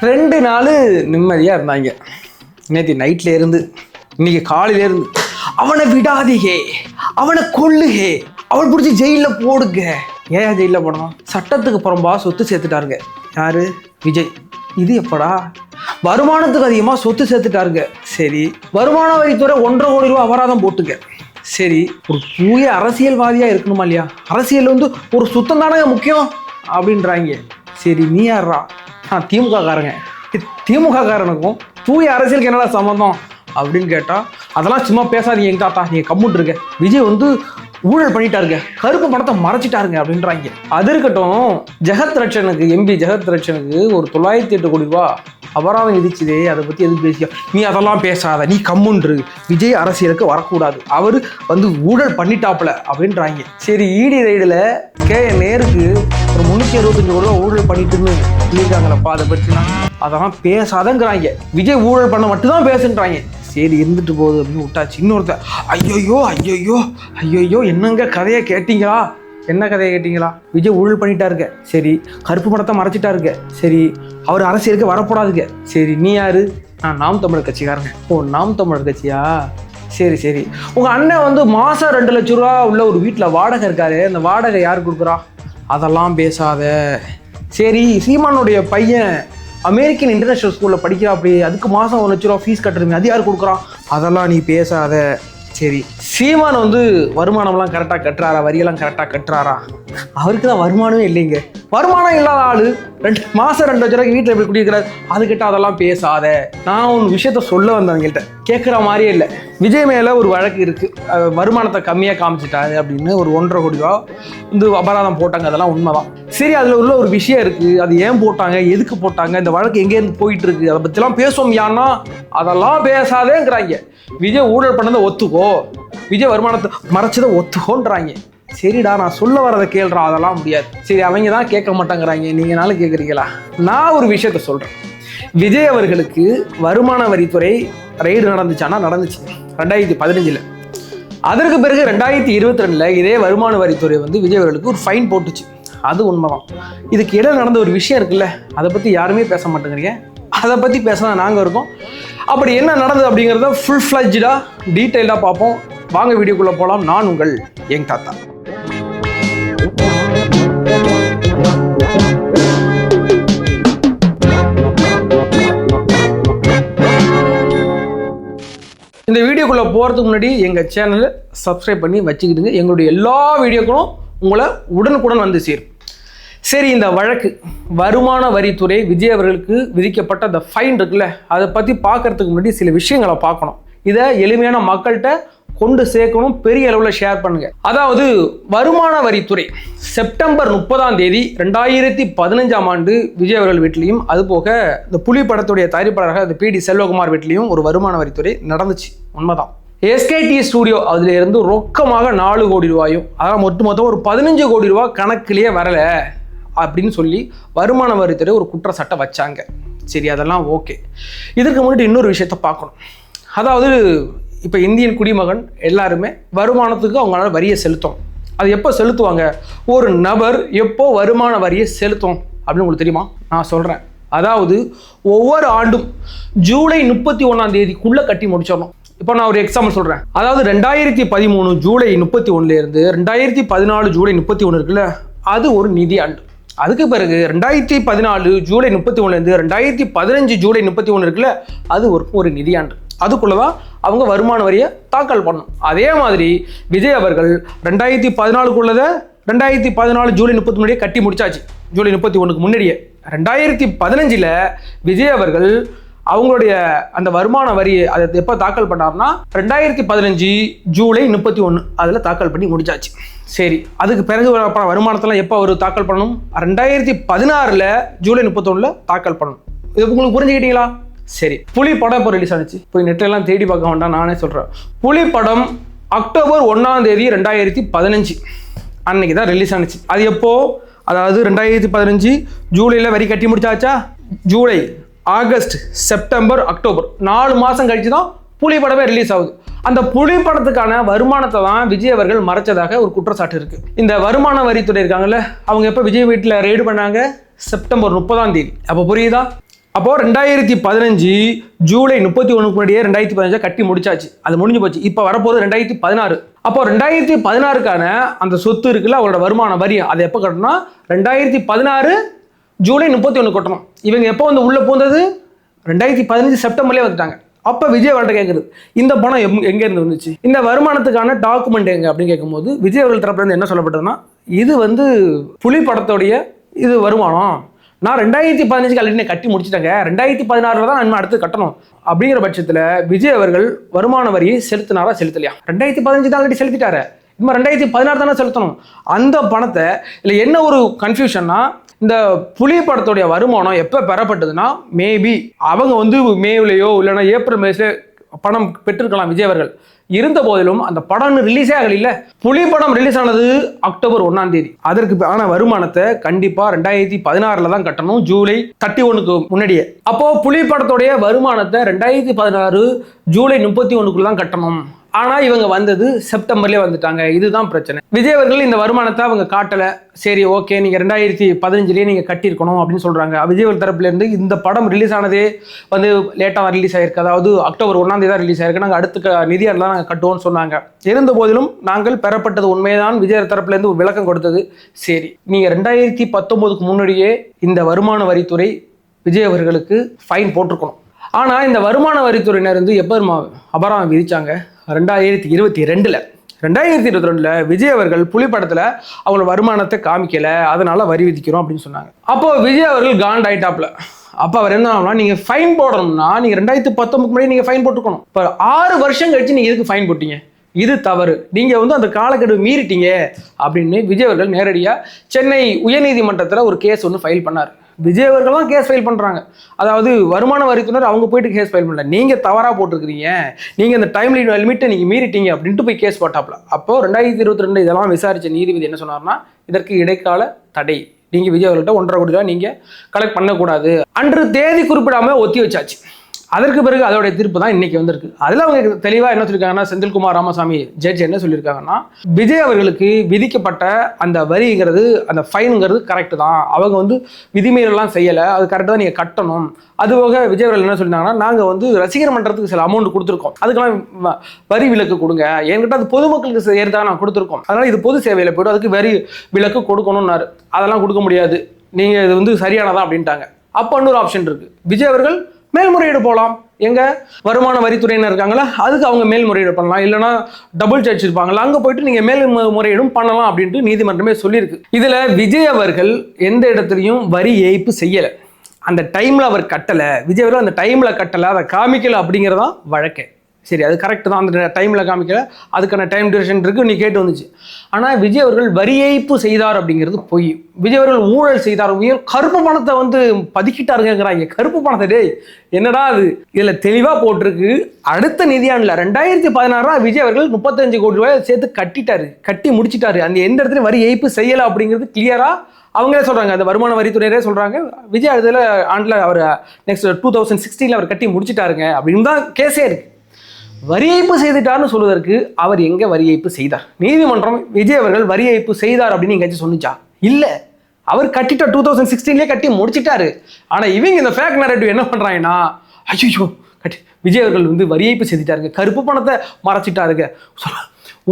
2 நாள் நிம்மதியாக இருந்தாங்க. நேற்று நைட்ல இருந்து இன்னைக்கு காலையில இருந்து அவனை விடாதீகே, அவனை கொல்லுகே, அவன் பிடிச்சி ஜெயிலில் போடுங்க. ஏன் ஜெயிலில் போடணும்? சட்டத்துக்கு புறம்பா சொத்து சேர்த்துட்டாருங்க. யாரு? விஜய். இது எப்படா? வருமானத்துக்கு அதிகமாக சொத்து சேர்த்துட்டாருங்க. சரி, வருமான வரித்துறை 1.5 கோடி ரூபா அபராதம் போட்டுங்க. சரி, ஒரு தூய அரசியல்வாதியாக இருக்கணுமா இல்லையா? அரசியல் ஒரு சுத்தம் தானே முக்கியம் அப்படின்றாங்க. சரி, நீ யாரா? நான் திமுக காரங்க. திமுக காரனுக்கும் தூய அரசியலுக்கு என்னடா சம்மந்தம் அப்படின்னு கேட்டால், அதெல்லாம் சும்மா பேசாதீங்க எங்க தாத்தா, நீங்கள் கம்முன்ட்ருங்க. விஜய் ஊழல் பண்ணிட்டாருங்க, கருப்பு பணத்தை மறைச்சிட்டாருங்க அப்படின்றாங்க. அது இருக்கட்டும், ஜெகத் ரட்சனுக்கு, எம்பி ஜெகத் ரட்சனுக்கு ஒரு 908 கோடி ரூபா அபராதம் விதிச்சுதே, அதை பற்றி எதுவும் பேசியா? நீ அதெல்லாம் பேசாத, நீ கம்முன்று, விஜய் அரசியலுக்கு வரக்கூடாது, அவர் ஊழல் பண்ணிட்டாப்புல அப்படின்றாங்க. சரி, இடி ரைடில் நேருக்கு ஒரு 365 கோடி ரூபா ஊழல் பண்ணிட்டுன்னு சொல்லியிருக்காங்களப்பா, அதை பற்றினா அதெல்லாம் பேசாதங்கிறாங்க. விஜய் ஊழல் பண்ண மட்டும்தான் பேசுன்றாங்க. சரி, இருந்துட்டு போகுது அப்படின்னு விட்டாச்சு. இன்னொருத்த ஐயோ ஐயோ ஐயோ, என்னங்க கதையை கேட்டீங்களா? என்ன கதையை கேட்டீங்களா? விஜய் ஊழல் பண்ணிட்டாருங்க. சரி, கருப்பு பணத்தை மறைச்சிட்டாருங்க. சரி, அவர் அரசியலுக்கு வரக்கூடாதுங்க. சரி, நீ யாரு? நான் நாம் தமிழர் கட்சிக்காரங்க. ஓ, நாம் தமிழர் கட்சியா? சரி சரி, உங்கள் அண்ணன் மாதம் 2 லட்சம் ரூபா உள்ள ஒரு வீட்டில் வாடகை இருக்காரு, அந்த வாடகை யார் கொடுக்குறா? அதெல்லாம் பேசாத. சரி, சீமானுடைய பையன் அமெரிக்கன் இன்டர்நேஷ்னல் ஸ்கூலில் படிக்கிறா, அப்படி அதுக்கு மாதம் 1 லட்ச ரூபா ஃபீஸ் கட்டுறீங்க, அது யார் கொடுக்குறான்? அதெல்லாம் நீ பேசாத. சரி, சீமான் வருமானம்லாம் கரெக்டாக கட்டுறாரா? வரியெல்லாம் கரெக்டாக கட்டுறாரா? அவருக்கு தான் வருமானமே இல்லைங்க. வருமானம் இல்லாத ஆள் மாதம் 2 லட்ச ரூபாய்க்கு வீட்டில் எப்படி குடிக்கிறார்? அதுக்கிட்ட அதெல்லாம் பேசாத. நான் ஒரு விஷயத்த சொல்ல வந்தவங்கள்ட்ட கேட்குற மாதிரியே இல்லை. விஜய் மேலே ஒரு வழக்கு இருக்குது, வருமானத்தை கம்மியாக காமிச்சிட்டாரு அப்படின்னு ஒரு 1.5 கோடி ரூபா அபராதம் போட்டாங்க. அதெல்லாம் உண்மைதான். சரி, அதில் உள்ள ஒரு விஷயம் இருக்குது, அது ஏன் போட்டாங்க, எதுக்கு போட்டாங்க, இந்த வழக்கு எங்கேருந்து போயிட்டு இருக்கு, அதை பற்றிலாம் பேசுவோம். யான்னா அதெல்லாம் பேசாதேங்கிறாங்க. விஜய் ஊழல் பண்ணதை ஒத்துக்கோ, விஜய் வருமானத்தை மறைச்சதை ஒத்துக்கோன்றாங்க. சரிடா, நான் சொல்ல வரதை கேள்றா, அதெல்லாம் முடியாது. சரி, அவங்க தான் கேட்க மாட்டேங்கிறாங்க, நீங்கனாலும் கேட்குறீங்களா? நான் ஒரு விஷயத்த சொல்கிறேன். விஜய் அவர்களுக்கு வருமான வரித்துறை ரெய்டு நடந்துச்சானா? நடந்துச்சு 2015. அதற்கு பிறகு 2022 இதே வருமான வரித்துறை விஜய் அவர்களுக்கு ஒரு ஃபைன் போட்டுச்சு. அது உண்மைதான். இதுக்கு இடையில நடந்த ஒரு விஷயம் இருக்குல்ல, அதை பற்றி யாருமே பேச மாட்டேங்கிறீங்க. அதை பற்றி பேசினா நாங்கள் இருக்கோம். அப்படி என்ன நடந்தது அப்படிங்கிறத ஃபுல் ஃப்ளட்ஜாக டீட்டெயிலாக பார்ப்போம். வாங்க வீடியோக்குள்ளே போகலாம். நான் உங்கள் யங் தாத்தா. இந்த வீடியோக்குள்ளே போகிறதுக்கு முன்னாடி எங்கள் சேனலை சப்ஸ்கிரைப் பண்ணி வச்சுக்கிடுங்க. எங்களுடைய எல்லா வீடியோக்களும் உங்களை உடனுக்குடன் சேரும். சரி, இந்த வழக்கு வருமான வரித்துறை விஜய் அவர்களுக்கு விதிக்கப்பட்ட அந்த ஃபைன் இருக்குல்ல, அதை பற்றி பார்க்கறதுக்கு முன்னாடி சில விஷயங்களை பார்க்கணும். இதை எளிமையான மக்கள்கிட்ட கொண்டு சேர்க்கணும், பெரிய அளவில் ஷேர் பண்ணுங்க. அதாவது வருமான வரித்துறை செப்டம்பர் 30 2015 ஆண்டு விஜய் அவர்கள் வீட்லையும், அதுபோக இந்த புலி படத்துடைய தயாரிப்பாளராக அந்த PD செல்வகுமார் வீட்லையும் ஒரு வருமான வரித்துறை நடந்துச்சு. உண்மைதான். SKT ஸ்டூடியோ அதுல இருந்து ரொக்கமாக 4 கோடி ரூபாயும், அதான் மொத்தம் ஒரு 15 கோடி ரூபாய் கணக்கிலேயே வரல அப்படின்னு சொல்லி வருமான வரித்துறை ஒரு குற்றச்சாட்டை வச்சாங்க. சரி, அதெல்லாம் ஓகே. இதற்கு முன்னாடி இன்னொரு விஷயத்த பார்க்கணும். அதாவது இப்போ இந்தியன் குடிமகன் எல்லாருமே வருமானத்துக்கு அவங்களால வரியை செலுத்தும். அது எப்போ செலுத்துவாங்க? ஒரு நபர் எப்போ வருமான வரியை செலுத்தும் அப்படின்னு உங்களுக்கு தெரியுமா? நான் சொல்கிறேன். அதாவது ஒவ்வொரு ஆண்டும் ஜூலை 31 கட்டி முடிச்சிடணும். இப்போ நான் ஒரு எக்ஸாம்பிள் சொல்கிறேன். அதாவது 2013 ஜூலை 31 2014 ஜூலை 31 இருக்குல்ல, அது ஒரு நிதி ஆண்டு. அதுக்கு பிறகு 2014 ஜூலை 31 2015 ஜூலை 31 இருக்குல்ல, அது ஒரு நிதியாண்டு. அதுக்குள்ளதான் அவங்க வருமான வரியை தாக்கல் பண்ணணும். அதே மாதிரி விஜய் அவர்கள் 2014 2014 ஜூலை 31 கட்டி முடிச்சாச்சு. ஜூலை 31 முன்னாடியே 2015 விஜய் அவர்கள் அவங்களுடைய அந்த வருமான வரி அதை எப்போ தாக்கல் பண்ணார்னா 2015 ஜூலை 31 அதில் தாக்கல் பண்ணி முடிச்சாச்சு. சரி, அதுக்கு பிறகு வருமானத்தெல்லாம் எப்போ அவர் தாக்கல் பண்ணணும்? 2016 ஜூலை 31 தாக்கல் பண்ணணும். இது உங்களுக்கு புரிஞ்சுக்கிட்டீங்களா? சரி, புலி படம் இப்போ ரிலீஸ் ஆனிச்சு. போய் நெட்லாம் தேடி பார்க்க வேண்டாம், நானே சொல்கிறேன். புலி படம் அக்டோபர் 1 2015 அன்னைக்கு தான் ரிலீஸ் ஆனிச்சு. அது எப்போ? அதாவது 2015 ஜூலையில் வரி கட்டி முடிச்சாச்சா? ஜூலை, ஆகஸ்ட், செப்டம்பர், அக்டோபர் 4 மாதம் கழிச்சு தான் புலி படமே ரிலீஸ் ஆகுது. அந்த புலி படத்துக்கான வருமானத்தை தான் விஜய் அவர்கள் மறைச்சதாக ஒரு குற்றச்சாட்டு இருக்கு. இந்த வருமான வரித்துறை இருக்காங்கல்ல, அவங்க எப்போ விஜய் வீட்டில் ரெய்டு பண்ணாங்க? செப்டம்பர் 30 அப்போ புரியுதா? அப்போ 2015 ஜூலை 31 முன்னாடியே 2015 கட்டி முடிச்சாச்சு. அது முடிஞ்சு போச்சு. இப்போ வரப்போது 2016. அப்போ 2016க்கான அந்த சொத்து இருக்குல்ல, அவரோட வருமான வரி, அதை எப்போ கட்டணும்? 2016 ஜூலை 31 கட்டணும். இவங்க எப்போ வந்து உள்ள போந்தது? 2015 செப்டம்பர்லேயே வந்துட்டாங்க. அப்போ விஜய் அவர்கிட்ட கேட்குறது, இந்த பணம் எங்கேருந்து வந்துச்சு, இந்த வருமானத்துக்கான டாக்குமெண்ட் எங்க அப்படின்னு கேட்கும்போது விஜய் அவர்கள் தரப்புலேருந்து என்ன சொல்லப்பட்டதுன்னா, இது வந்து புலி படத்தோடைய இது வருமானம், நான் 2015 ஆல்ரெடி கட்டி முடிச்சிட்டேங்க, 2016 தான் நான் அடுத்து கட்டணும் அப்படிங்கிற பட்சத்தில் விஜய் அவர்கள் வருமான வரியை செலுத்தினாரா செலுத்தலையா? 2015 தான் ஆல்ரெடி செலுத்திட்டாரு, இன்னும் 2016 தானே செலுத்தணும். அந்த பணத்தை இல்லை என்ன ஒரு கன்ஃபியூஷன்னா, இந்த புலி படத்துடைய வருமானம் எப்போ பெறப்பட்டதுன்னா, மேபி அவங்க வந்து மேலேயோ இல்லைன்னா ஏப்ரல் மேலே பணம் பெற்றிருக்கலாம் விஜய் அவர்கள். இருந்த போதிலும் அந்த படம் ரிலீஸே ஆகல. இல்ல, புலி படம் ரிலீஸ் ஆனது அக்டோபர் 1 அதற்கு ஆன வருமானத்தை கண்டிப்பா 2016 தான் கட்டணும், ஜூலை 31 முன்னாடியே. அப்போ புலி படத்துடைய வருமானத்தை 2016 ஜூலை 31 தான் கட்டணும். ஆனா இவங்க வந்தது செப்டம்பர்லேயே வந்துட்டாங்க. இதுதான் பிரச்சனை. விஜய் அவர்கள் இந்த வருமானத்தை அவங்க காட்டல. சரி, ஓகே, நீங்க 2015 நீங்க கட்டியிருக்கணும் அப்படின்னு சொல்றாங்க. விஜய் அவர்கள் தரப்புல இருந்து இந்த படம் ரிலீஸ் ஆனதே வந்து லேட்டா ரிலீஸ் ஆயிருக்கு, அதாவது அக்டோபர் 1 தான் ரிலீஸ் ஆயிருக்கு, நாங்கள் அடுத்த நிதியாண்டில் நாங்கள் கட்டுவோம்னு சொன்னாங்க. இருந்த போதிலும் நாங்கள் பெறப்பட்டது உண்மைதான் விஜய் தரப்புல இருந்து ஒரு விளக்கம் கொடுத்தது. சரி, நீங்க 2019 முன்னாடியே இந்த வருமான வரித்துறை விஜய் அவர்களுக்கு ஃபைன் போட்டிருக்கணும். ஆனா இந்த வருமான வரித்துறையினர் வந்து எப்போ அபராதம் விதிச்சாங்க? 2022. 2022 விஜய் அவர்கள் புலி படத்துல அவங்களோட வருமானத்தை காமிக்கல, அதனால வரி விதிக்கிறோம் அப்படின்னு சொன்னாங்க. அப்போ விஜய் அவர்கள் காண்ட் ஆயிட்டாப்ல. அப்போ அவர் என்ன ஆகணும்னா, நீங்க ஃபைன் போடணும்னா நீங்க 2019 முன்னாடி நீங்க ஃபைன் போட்டுக்கணும். இப்போ 6 வருஷம் கழிச்சு நீங்க எதுக்கு ஃபைன் போட்டீங்க? இது தவறு, நீங்க வந்து அந்த காலக்கெடு மீறிட்டீங்க அப்படின்னு விஜய் அவர்கள் நேரடியா சென்னை உயர்நீதிமன்றத்தில் ஒரு கேஸ் ஒன்று ஃபைல் பண்ணார். விஜய் அவர்கள் தான் கேஸ் ஃபைல் பண்றாங்க. அதாவது வருமான வரித்துறையினர் அவங்க போயிட்டு கேஸ் ஃபைல் பண்ணல, நீங்க தவறா போட்டிருக்கிறீங்க, நீங்க இந்த டைம் லிமிட்டை நீங்க மீறிட்டீங்க அப்படின்ட்டு போய் கேஸ் போட்டாப்ல. அப்போ 2022 இதெல்லாம் விசாரிச்ச நீதிபதி என்ன சொன்னார்னா, இதற்கு இடைக்கால தடை, நீங்க விஜய் அவர்கள்ட்ட 1.5 கோடி ரூபாய் நீங்க கலெக்ட் பண்ணக்கூடாது, அன்று தேதி குறிப்பிடாம ஒத்தி வச்சாச்சு. அதற்கு பிறகு அதோடைய தீர்ப்பு தான் இன்னைக்கு வந்திருக்கு. அதில் அவங்க தெளிவாக என்ன சொல்லியிருக்காங்கன்னா, செந்தில்குமார் ராமசாமி ஜட்ஜ் என்ன சொல்லியிருக்காங்கன்னா, விஜய் அவர்களுக்கு விதிக்கப்பட்ட அந்த வரிங்கிறது, அந்த ஃபைனுங்கிறது கரெக்டு தான், அவங்க வந்து விதிமீறலாம் செய்யலை, அது கரெக்டாக தான் நீங்கள் கட்டணும். அதுபோக விஜய் அவர்கள் என்ன சொல்லியிருந்தாங்கன்னா, நாங்கள் வந்து ரசிகர் மன்றத்துக்கு சில அமௌண்ட் கொடுத்துருக்கோம், அதுக்கெல்லாம் வரி விலக்கு கொடுங்க, என்கிட்ட அது பொதுமக்களுக்கு சேர்த்தாக நான் கொடுத்துருக்கோம், அதனால் இது பொது சேவையில் போய்ட்டு அதுக்கு வரி விலக்கு கொடுக்கணும்னாரு. அதெல்லாம் கொடுக்க முடியாது, நீங்கள் இது வந்து சரியானதா அப்படின்ட்டாங்க. அப்போ இன்னொரு ஆப்ஷன் இருக்குது, விஜய் அவர்கள் மேல்முறையீடு போகலாம். எங்க வருமான வரித்துறையினர் இருக்காங்களா, அதுக்கு அவங்க மேல்முறையீடு பண்ணலாம், இல்லைன்னா டபுள் ஜட்ஜ் இருப்பாங்களா, அங்கே போயிட்டு நீங்கள் மேல்முறையீடும் பண்ணலாம் அப்படின்ட்டு நீதிமன்றமே சொல்லியிருக்கு. இதில் விஜய் அவர்கள் எந்த இடத்துலையும் வரி ஏய்ப்பு செய்யலை, அந்த டைமில் அவர் கட்டலை, விஜய் அவர்கள் அந்த டைமில் கட்டலை, அதை காமிக்கலை அப்படிங்கிறதான் வழக்கே. சரி, அது கரெக்டு தான், அந்த டைமில் காமிக்கல, அதுக்கான டைம் டியூரேஷன் இருக்குது, நீ கேட்டு வந்துச்சு. ஆனால் விஜய் அவர்கள் வரி ஏய்ப்பு செய்தார் அப்படிங்கிறது பொய். விஜய் அவர்கள் ஊழல் செய்தார், கருப்பு பணத்தை வந்து பதுக்கிட்டாருங்கிறாங்க. கருப்பு பணத்தை டே என்னடா அது, இதில் தெளிவாக போட்டிருக்கு. அடுத்த நிதியாண்டில் 2016 விஜய் அவர்கள் 35 கோடி ரூபாய் சேர்த்து கட்டி முடிச்சிட்டாரு. அந்த எந்த இடத்துலையும் வரி ஏய்ப்பு செய்யலை அப்படிங்கிறது கிளியராக அவங்களே சொல்கிறாங்க, அந்த வருமான வரித்துறையரே சொல்கிறாங்க. விஜய் அடுத்த ஆண்டில் அவர் நெக்ஸ்ட் 2016 அவர் கட்டி முடிச்சிட்டாருங்க அப்படின்னு தான் கேஸே இருக்கு. வரி ஏய்ப்பு செய்துட்டார்னு சொல்வதற்கு அவர் எங்கே வரி ஏய்ப்பு செய்தார்? நீதிமன்றம் விஜய் அவர்கள் வரி ஏய்ப்பு செய்தார் அப்படின்னு எங்கேயாச்சும் சொன்னிச்சா? இல்லை, அவர் கட்டிட்ட 2016 கட்டி முடிச்சிட்டாரு. ஆனால் இவங்க இந்த ஃபேக் நரேட்டிவ் என்ன பண்ணுறாங்கன்னா, ஐயோ விஜய் அவர்கள் வந்து வரி ஏய்ப்பு செய்துட்டாருங்க, கருப்பு பணத்தை மறைச்சிட்டாருங்க,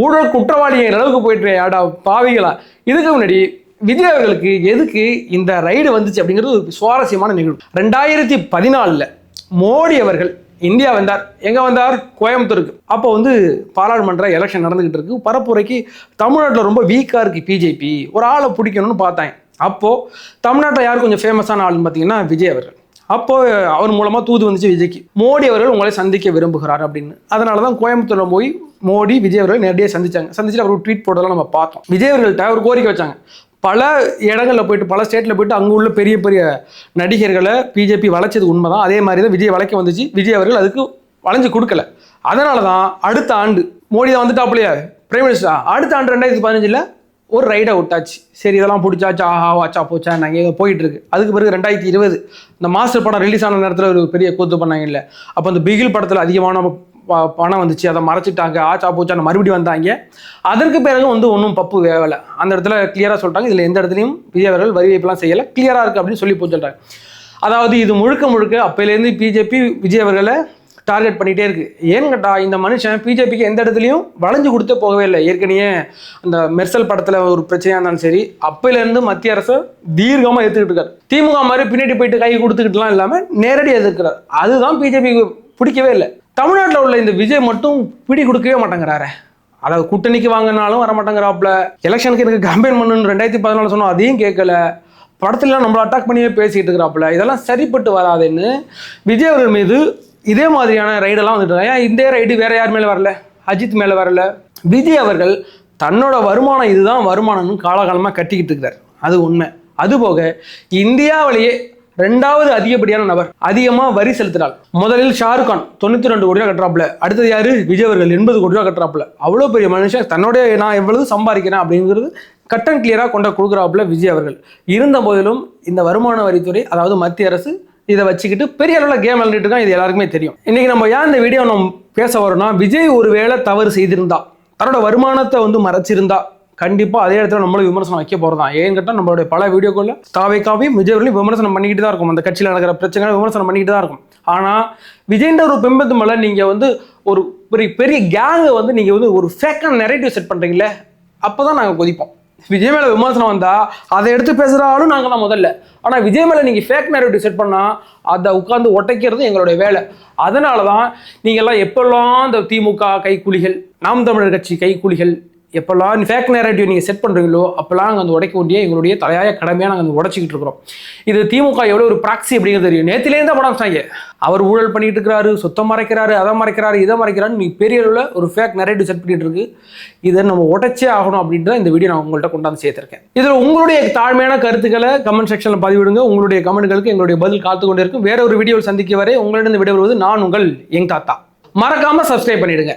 ஊழல் குற்றவாளிகள் அளவுக்கு போயிட்டு ஆடா பாவிகளா. இதுக்கு முன்னாடி விஜய் அவர்களுக்கு எதுக்கு இந்த ரைடு வந்துச்சு அப்படிங்கிறது ஒரு சுவாரஸ்யமான நிகழ்வு. 2014 மோடி அவர்கள் இந்தியா வந்தார். எங்கே வந்தார்? கோயம்புத்தூருக்கு. அப்போ வந்து பாராளுமன்ற எலெக்ஷன் நடந்துகிட்டு இருக்கு. பரப்புரைக்கு தமிழ்நாட்டில் ரொம்ப வீக்காக இருக்குது பிஜேபி, ஒரு ஆளை பிடிக்கணும்னு பார்த்தாங்க. அப்போது தமிழ்நாட்டில் யார் கொஞ்சம் ஃபேமஸான ஆளுன்னு பார்த்தீங்கன்னா விஜய் அவர்கள். அப்போது அவர் மூலமாக தூது வந்துச்சு விஜய்க்கு, மோடி அவர்கள் உங்களை சந்திக்க விரும்புகிறார் அப்படின்னு. அதனால தான் கோயம்புத்தூரில் போய் மோடி விஜய் அவர்கள் நேரடியாக சந்திச்சுட்டு அவர் ஒரு ட்வீட் போட்டதெல்லாம் நம்ம பார்த்தோம். விஜய் அவர்கள்ட்ட ஒரு கோரிக்கை வச்சாங்க, பல இடங்களில் போயிட்டு பல ஸ்டேட்டில் போயிட்டு அங்கே உள்ள பெரிய பெரிய நடிகர்களை பிஜேபி வளைச்சது உண்மைதான். அதே மாதிரி தான் விஜய் வளைக்க வந்துச்சு. விஜய் அவர்கள் அதுக்கு வளைஞ்சு கொடுக்கல. அதனால தான் அடுத்த ஆண்டு மோடி தான் வந்துட்டாப்லையா பிரைம் மினிஸ்டரா, அடுத்த ஆண்டு 2015 ஒரு ரைடை விட்டாச்சு. சரி, இதெல்லாம் பிடிச்சாச்சா, ஆஹா வாச்சா போச்சா, நாங்கள் எங்கே போயிட்டு இருக்கு. அதுக்கு பிறகு 2020 இந்த மாஸ்டர் படம் ரிலீஸ் ஆன நேரத்தில் ஒரு பெரிய கூத்து பண்ணாங்க. இல்லை, அப்போ அந்த பிகில் படத்தில் அதிகமான பணம் வந்துச்சு, அதை மறைச்சிட்டாங்க, ஆச்சா போச்சான மறுபடியும் வந்தாங்க. அதற்கு பிறகு வந்து ஒன்றும் பப்பு வேவலை. அந்த இடத்துல கிளியராக சொல்லிட்டாங்க, இதில் எந்த இடத்துலையும் விஜய் அவர்கள் வரி வைப்பெல்லாம் செய்யலை, கிளியராக இருக்குது அப்படின்னு சொல்லி போச்சுட்டாங்க. அதாவது இது முழுக்க முழுக்க அப்பையிலேருந்து பிஜேபி விஜய் அவர்களை டார்கெட் பண்ணிகிட்டே இருக்கு. ஏன்னு கேட்டால் இந்த மனுஷன் பிஜேபிக்கு எந்த இடத்துலையும் வளைஞ்சு கொடுத்தே போகவே இல்லை. ஏற்கனவே அந்த மெர்சல் படத்தில் ஒரு பிரச்சனையாக இருந்தாலும் சரி, அப்பையிலேருந்து மத்திய அரசு தீர்க்கமாக எடுத்துக்கிட்டு இருக்காரு. திமுக மாதிரி பின்னாடி போயிட்டு கை கொடுத்துக்கிட்டுலாம் இல்லாமல் நேரடியாக எதிர்க்கிறார். அதுதான் பிஜேபிக்கு பிடிக்கவே இல்லை. தமிழ்நாட்டில் உள்ள இந்த விஜய் மட்டும் பிடி கொடுக்கவே மாட்டேங்கிறாரு. அதாவது கூட்டணிக்கு வாங்கினாலும் வர மாட்டேங்கிறாப்புல. எலெக்ஷனுக்கு எனக்கு கம்பெயின் பண்ணணும்னு 2014 சொன்னோம், அதையும் கேட்கல. படத்துலலாம் நம்மளை அட்டாக் பண்ணியே பேசிகிட்டு இருக்கிறாப்புல. இதெல்லாம் சரிப்பட்டு வராதுன்னு விஜய் அவர்கள் மீது இதே மாதிரியான ரைடெல்லாம் வந்துட்டு இருக்காங்க. ஏன் இந்த ரைடு வேற யார் மேலே வரல? அஜித் மேலே வரல. விஜய் அவர்கள் தன்னோட வருமானம் இதுதான் வருமானம்னு காலகாலமாக கட்டிக்கிட்டு இருக்கிறார். அது உண்மை. அதுபோக இந்தியாவிலேயே 2வது அதிகப்படியான நபர் அதிகமாக வரி செலுத்துறாள். முதலில் ஷாருக் கான் 92 கோடி ரூபா கட்டுறாப்புல. அடுத்தது யாரு? விஜய் அவர்கள் 80 கோடி ரூபா கட்டுறாப்புல. அவ்வளோ பெரிய மனுஷன் தன்னோட நான் எவ்வளவு சம்பாதிக்கிறேன் அப்படிங்கிறது கட் அண்ட் கிளியராக கொண்ட கொடுக்குறாப்புல விஜய் அவர்கள். இருந்த போதிலும் இந்த வருமான வரித்துறை, அதாவது மத்திய அரசு, இதை வச்சுக்கிட்டு பெரிய அளவில் கேம் விளையாண்டுட்டு இருக்கான். இது எல்லாருக்குமே தெரியும். இன்னைக்கு நம்ம ஏன் இந்த வீடியோ நம்ம பேச வரோம்னா, விஜய் ஒரு வேளை தவறு செய்திருந்தா, தன்னோட வருமானத்தை மறைச்சிருந்தா, கண்டிப்பாக அதே இடத்துல நம்மளும் விமர்சனம் வைக்க போகிறோம் தான். ஏன்னு கேட்டால் நம்மளுடைய பல வீடியோக்குள்ள தாவேக்காவையும் விஜய் அவர்களையும் விமர்சனம் பண்ணிக்கிட்டு தான் இருக்கும். அந்த கட்சியில் நடக்கிற பிரச்சனைகளை விமர்சனம் பண்ணிக்கிட்டு தான் இருக்கும். ஆனால் விஜய்ன்ற ஒரு பிம்பத்து மேலே நீங்கள் ஒரு பெரிய கேங்கை நீங்கள் ஒரு ஃபேக்கான நெரேட்டிவ் செட் பண்ணுறீங்களே, அப்போ தான் நாங்கள் கொதிப்போம். விஜய் மேலே விமர்சனம் வந்தால் அதை எடுத்து பேசுகிறாலும் நாங்கள் தான் முதல்ல. ஆனால் விஜய் மேலே நீங்கள் ஃபேக் நெரேட்டிவ் செட் பண்ணால் அதை உட்காந்து ஒட்டைக்கிறது எங்களுடைய வேலை. அதனால தான் நீங்கள்லாம் எப்பெல்லாம் இந்த திமுக கைக்கூலிகள், நாம் தமிழர் கட்சி கைக்கூலிகள், எப்பெல்லாம் ஃபேக் நேரேட்டிவ் நீங்கள் செட் பண்ணுறீங்களோ அப்போல்லாம் நாங்கள் அந்த உடைக்க வேண்டிய எங்களுடைய தலையாய கடமையாக நாங்கள் அந்த உடைச்சிக்கிட்டு இருக்கிறோம். இது திமுக எவ்வளோ ஒரு ப்ராக்சி அப்படிங்கிறது தெரியும். நேற்றுலேருந்து படம் வச்சாங்க, அவர் ஊழல் பண்ணிட்டு இருக்கிறாரு, சொத்தம் மறைக்கிறாரு, அதை மறைக்கிறாரு, இதை மறைக்கிறாரு, நீ பெரிய அளவில் ஒரு ஃபேக் நேரேட்டிவ் செட் பண்ணிட்டு இருக்கு. இதை நம்ம உடைச்சே ஆகணும் அப்படின்ட்டு இந்த வீடியோ நான் உங்கள்கிட்ட கொண்டாந்து சேர்த்திருக்கேன். இதில் உங்களுடைய தாழ்மையான கருத்துக்களை கமெண்ட் செக்ஷனில் பதிவிடுங்க. உங்களுடைய கமெண்ட்களுக்கு எங்களுடைய பதில் காத்து கொண்டு இருக்கும். வேற ஒரு வீடியோவில் சந்திக்க வரை உங்களிடம் விடைபெறுவது நான் உங்கள் யங் தாத்தா. மறக்காம சப்ஸ்கிரைப் பண்ணிடுங்க.